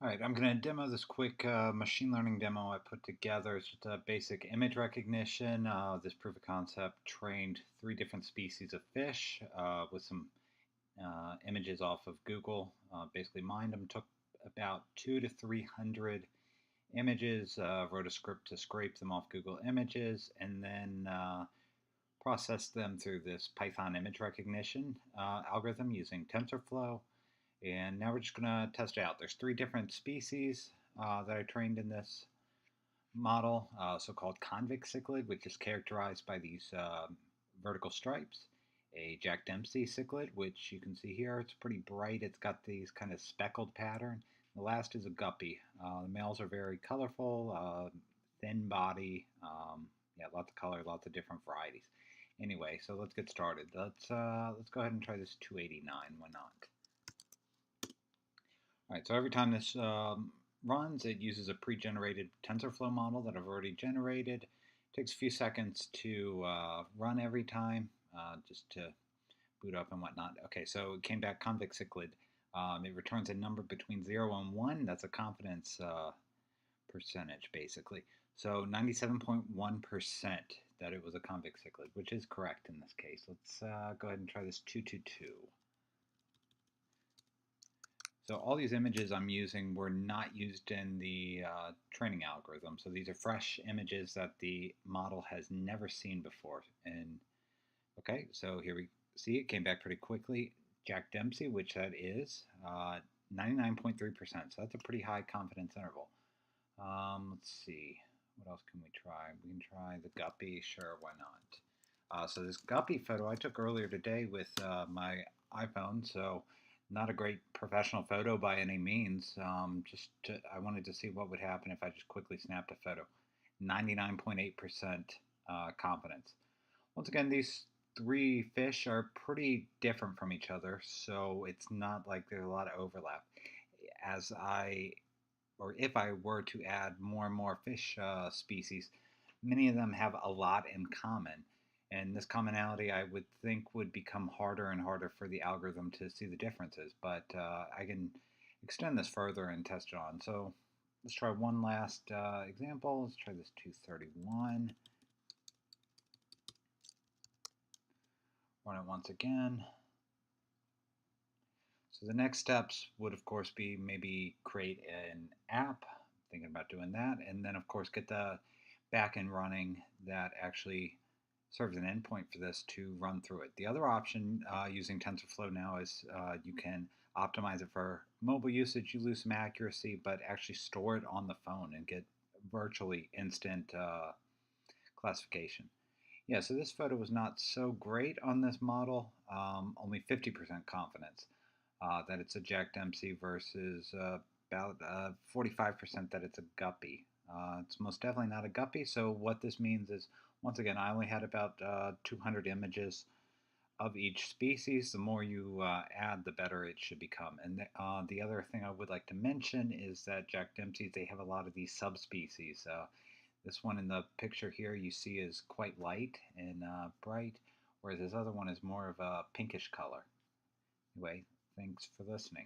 All right, I'm going to demo this quick machine learning demo I put together. It's just a basic image recognition. This proof of concept trained 3 different species of fish with some images off of Google. Basically mined them, took about 2 to 300 images, wrote a script to scrape them off Google Images, and then processed them through this Python image recognition algorithm using Tensorflow. And now we're just going to test it out. There's 3 different species that I trained in this model, so-called convict cichlid, which is characterized by these vertical stripes. A Jack Dempsey cichlid, which you can see here. It's pretty bright. It's got these kind of speckled pattern. The last is a guppy. The males are very colorful, thin body. Yeah, lots of color, lots of different varieties. Anyway, so let's get started. Let's go ahead and try this 289. Why not? All right, so every time this runs, it uses a pre-generated TensorFlow model that I've already generated. It takes a few seconds to run every time, just to boot up and whatnot. Okay, so it came back convict cichlid. It returns a number between 0 and 1. That's a confidence percentage, basically. So 97.1% that it was a convict cichlid, which is correct in this case. Let's go ahead and try this 222. So all these images I'm using were not used in the training algorithm. So these are fresh images that the model has never seen before. And okay, so here we see it came back pretty quickly. Jack Dempsey, which that is, 99.3%. So that's a pretty high confidence interval. Let's see, what else can we try? We can try the guppy, sure, why not? So this guppy photo I took earlier today with my iPhone, so not a great professional photo by any means. I wanted to see what would happen if I just quickly snapped a photo. 99.8% confidence. Once again, these 3 fish are pretty different from each other, so it's not like there's a lot of overlap. If I were to add more and more fish species, many of them have a lot in common. And this commonality, I would think, would become harder and harder for the algorithm to see the differences. But I can extend this further and test it on. So let's try one last example. Let's try this 231. Run it once again. So the next steps would, of course, be maybe create an app. Thinking about doing that. And then, of course, get the backend running that actually serves an endpoint for this to run through it. The other option using TensorFlow now is you can optimize it for mobile usage. You lose some accuracy, but actually store it on the phone and get virtually instant classification. Yeah, so this photo was not so great on this model, only 50% confidence that it's a Jack Dempsey versus about 45% that it's a guppy. It's most definitely not a guppy, so what this means is, once again, I only had about 200 images of each species. The more you add, the better it should become. And the other thing I would like to mention is that Jack Dempseys, they have a lot of these subspecies. This one in the picture here you see is quite light and bright, whereas this other one is more of a pinkish color. Anyway, thanks for listening.